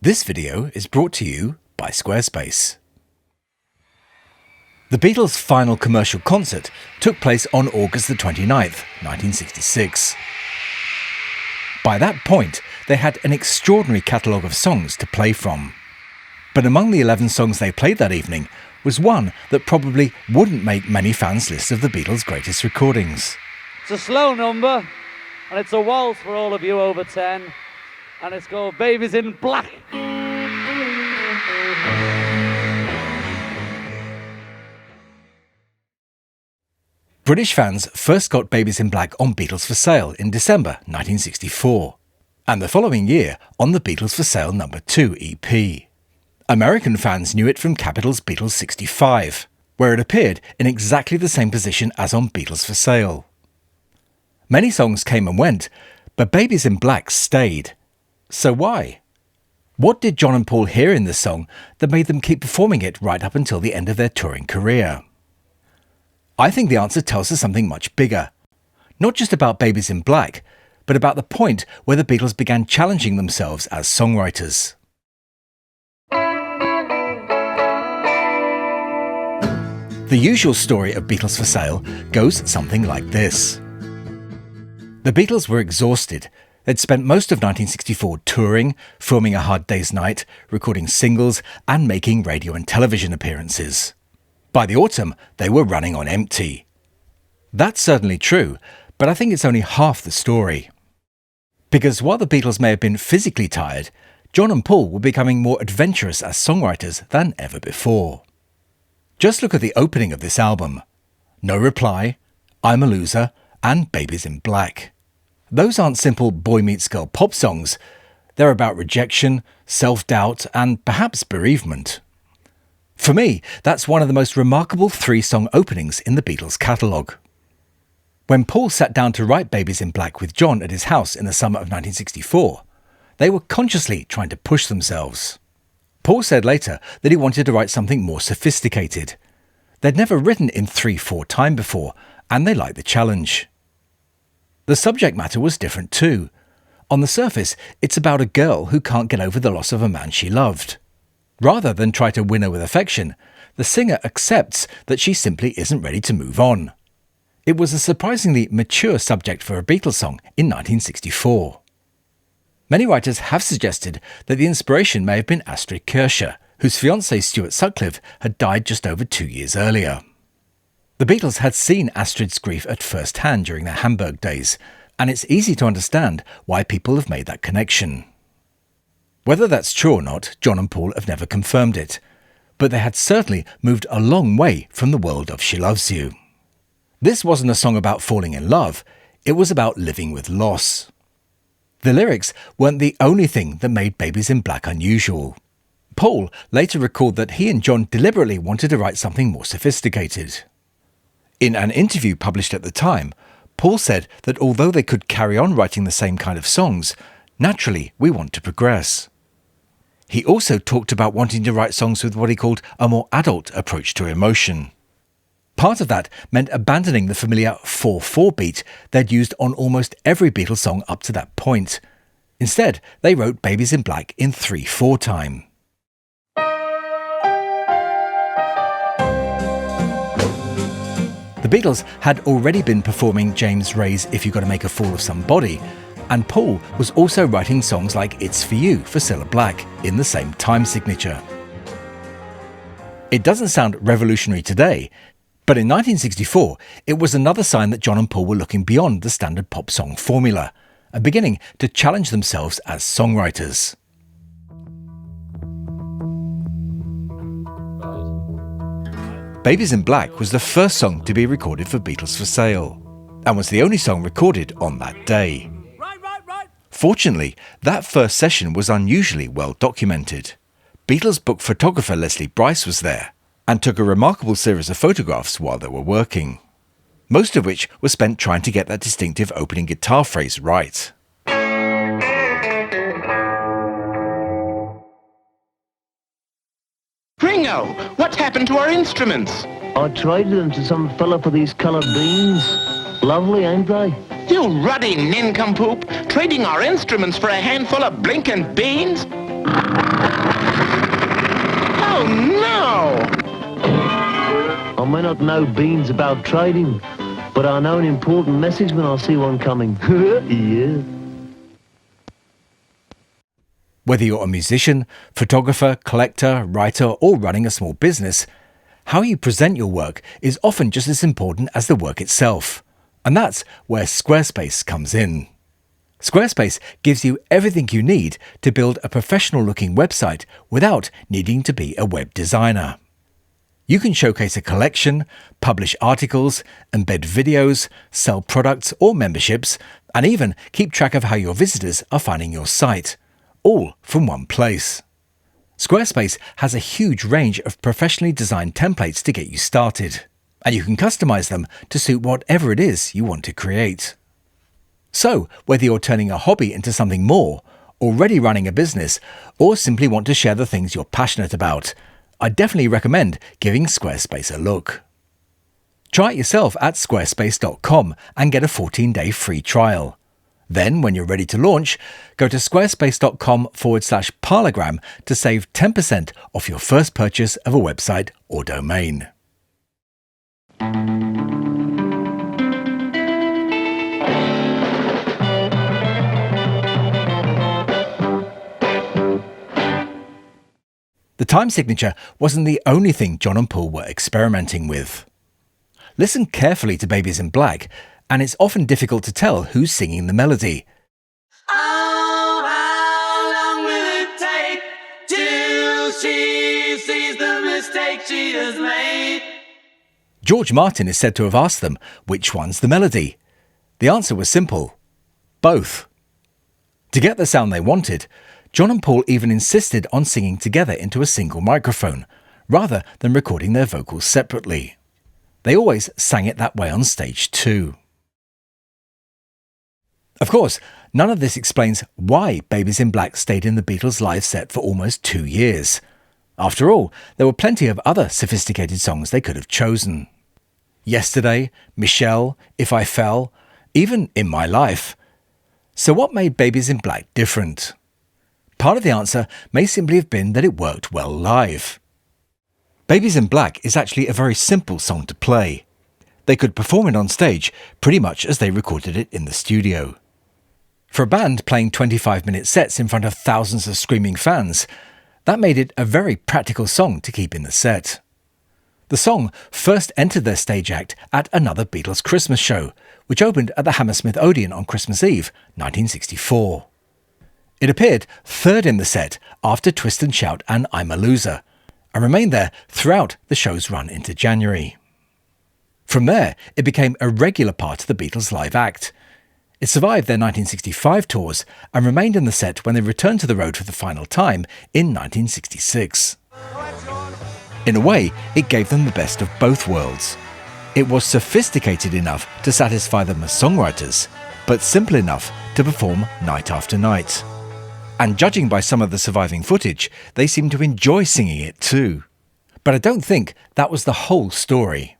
This video is brought to you by Squarespace. The Beatles' final commercial concert took place on August the 29th, 1966. By that point, they had an extraordinary catalogue of songs to play from. But among the 11 songs they played that evening was one that probably wouldn't make many fans' lists of the Beatles' greatest recordings. It's a slow number, and it's a waltz for all of you over 10, and it's called Babies in Black. British fans first got Babies in Black on Beatles for Sale in December 1964, and the following year on the Beatles for Sale No. 2 EP. American fans knew it from Capitol's Beatles 65, where it appeared in exactly the same position as on Beatles for Sale. Many songs came and went, but Babies in Black stayed. So why? What did John and Paul hear in this song that made them keep performing it right up until the end of their touring career? I think the answer tells us something much bigger. Not just about Babies in Black, but about the point where the Beatles began challenging themselves as songwriters. The usual story of Beatles for Sale goes something like this. The Beatles were exhausted. They'd spent most of 1964 touring, filming A Hard Day's Night, recording singles, and making radio and television appearances. By the autumn, they were running on empty. That's certainly true, but I think it's only half the story. Because while the Beatles may have been physically tired, John and Paul were becoming more adventurous as songwriters than ever before. Just look at the opening of this album. No Reply, I'm a Loser, and Babies in Black. Those aren't simple boy meets girl pop songs. They're about rejection, self-doubt, and perhaps bereavement. For me, that's one of the most remarkable 3-song openings in the Beatles' catalogue. When Paul sat down to write Babies in Black with John at his house in the summer of 1964, they were consciously trying to push themselves. Paul said later that he wanted to write something more sophisticated. They'd never written in 3/4 time before, and they liked the challenge. The subject matter was different too. On the surface, it's about a girl who can't get over the loss of a man she loved. Rather than try to win her with affection, the singer accepts that she simply isn't ready to move on. It was a surprisingly mature subject for a Beatles song in 1964. Many writers have suggested that the inspiration may have been Astrid Kircher, whose fiancé Stuart Sutcliffe had died just over 2 years earlier. The Beatles had seen Astrid's grief at first hand during their Hamburg days, and it's easy to understand why people have made that connection. Whether that's true or not, John and Paul have never confirmed it, but they had certainly moved a long way from the world of She Loves You. This wasn't a song about falling in love, it was about living with loss. The lyrics weren't the only thing that made Babies in Black unusual. Paul later recalled that he and John deliberately wanted to write something more sophisticated. In an interview published at the time, Paul said that although they could carry on writing the same kind of songs, naturally we want to progress. He also talked about wanting to write songs with what he called a more adult approach to emotion. Part of that meant abandoning the familiar 4/4 beat they'd used on almost every Beatles song up to that point. Instead, they wrote Babies in Black in 3/4 time. The Beatles had already been performing James Ray's If You Gotta Make a Fool of Somebody, and Paul was also writing songs like It's For You for Cilla Black in the same time signature. It doesn't sound revolutionary today, but in 1964 it was another sign that John and Paul were looking beyond the standard pop song formula and beginning to challenge themselves as songwriters. Babies in Black was the first song to be recorded for Beatles for Sale, and was the only song recorded on that day. Fortunately, that first session was unusually well documented. Beatles book photographer Leslie Bryce was there, and took a remarkable series of photographs while they were working, most of which was spent trying to get that distinctive opening guitar phrase right. Ringo, what's happened to our instruments? I traded them to some fella for these coloured beans. Lovely, ain't they? You ruddy nincompoop, trading our instruments for a handful of blinking beans? Oh, no! I may not know beans about trading, but I know an important message when I see one coming. Yeah. Whether you're a musician, photographer, collector, writer, or running a small business, how you present your work is often just as important as the work itself. And that's where Squarespace comes in. Squarespace gives you everything you need to build a professional-looking website without needing to be a web designer. You can showcase a collection, publish articles, embed videos, sell products or memberships, and even keep track of how your visitors are finding your site, all from one place. Squarespace has a huge range of professionally designed templates to get you started, and you can customize them to suit whatever it is you want to create. So, whether you're turning a hobby into something more, already running a business, or simply want to share the things you're passionate about, I definitely recommend giving Squarespace a look. Try it yourself at squarespace.com and get a 14-day free trial. Then, when you're ready to launch, go to squarespace.com/Parlogram to save 10% off your first purchase of a website or domain. The time signature wasn't the only thing John and Paul were experimenting with. Listen carefully to Babies in Black, and it's often difficult to tell who's singing the melody. Oh, how long will it take till she sees the mistake she has made? George Martin is said to have asked them which one's the melody. The answer was simple: both. To get the sound they wanted, John and Paul even insisted on singing together into a single microphone, rather than recording their vocals separately. They always sang it that way on stage too. Of course, none of this explains why Babies in Black stayed in the Beatles' live set for almost 2 years. After all, there were plenty of other sophisticated songs they could have chosen. Yesterday, Michelle, If I Fell, even In My Life. So what made Babies in Black different? Part of the answer may simply have been that it worked well live. Babies in Black is actually a very simple song to play. They could perform it on stage pretty much as they recorded it in the studio. For a band playing 25-minute sets in front of thousands of screaming fans, that made it a very practical song to keep in the set. The song first entered their stage act at another Beatles Christmas show, which opened at the Hammersmith Odeon on Christmas Eve, 1964. It appeared third in the set after Twist and Shout and I'm a Loser, and remained there throughout the show's run into January. From there, it became a regular part of the Beatles' live act. It survived their 1965 tours and remained in the set when they returned to the road for the final time in 1966. In a way, it gave them the best of both worlds. It was sophisticated enough to satisfy them as songwriters, but simple enough to perform night after night. And judging by some of the surviving footage, they seemed to enjoy singing it too. But I don't think that was the whole story.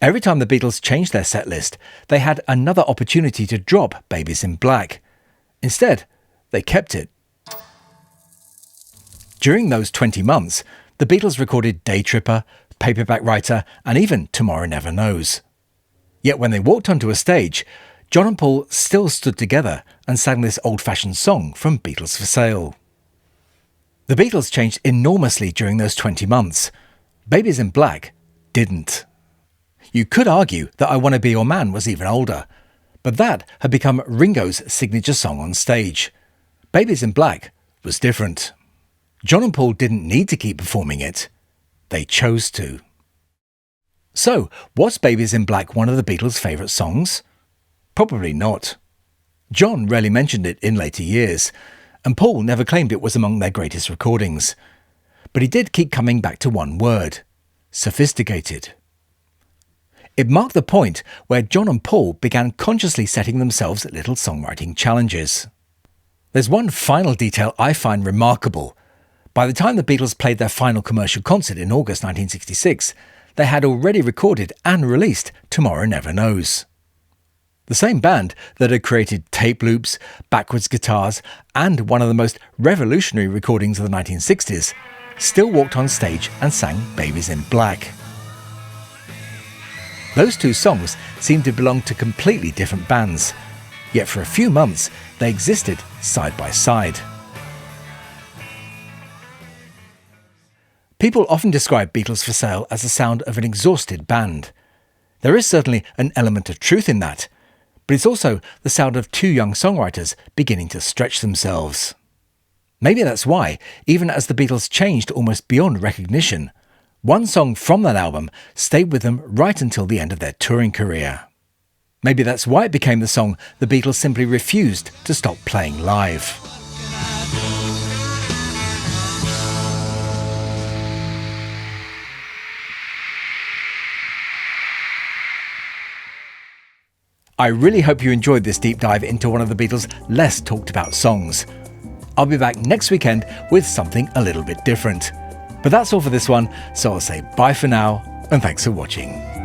Every time the Beatles changed their set list, they had another opportunity to drop Babies in Black. Instead, they kept it. During those 20 months, the Beatles recorded Day Tripper, Paperback Writer, and even Tomorrow Never Knows. Yet when they walked onto a stage, John and Paul still stood together and sang this old-fashioned song from Beatles for Sale. The Beatles changed enormously during those 20 months. Babies in Black didn't. You could argue that I Want to Be Your Man was even older, but that had become Ringo's signature song on stage. Babies in Black was different. John and Paul didn't need to keep performing it. They chose to. So, was Babies in Black one of the Beatles' favourite songs? Probably not. John rarely mentioned it in later years, and Paul never claimed it was among their greatest recordings. But he did keep coming back to one word: sophisticated. It marked the point where John and Paul began consciously setting themselves little songwriting challenges. There's one final detail I find remarkable. By the time the Beatles played their final commercial concert in August 1966, they had already recorded and released Tomorrow Never Knows. The same band that had created tape loops, backwards guitars, and one of the most revolutionary recordings of the 1960s, still walked on stage and sang Babies in Black. Those two songs seemed to belong to completely different bands, yet for a few months they existed side by side. People often describe Beatles for Sale as the sound of an exhausted band. There is certainly an element of truth in that, but it's also the sound of two young songwriters beginning to stretch themselves. Maybe that's why, even as the Beatles changed almost beyond recognition, one song from that album stayed with them right until the end of their touring career. Maybe that's why it became the song the Beatles simply refused to stop playing live. I really hope you enjoyed this deep dive into one of the Beatles' less talked about songs. I'll be back next weekend with something a little bit different. But that's all for this one, so I'll say bye for now, and thanks for watching.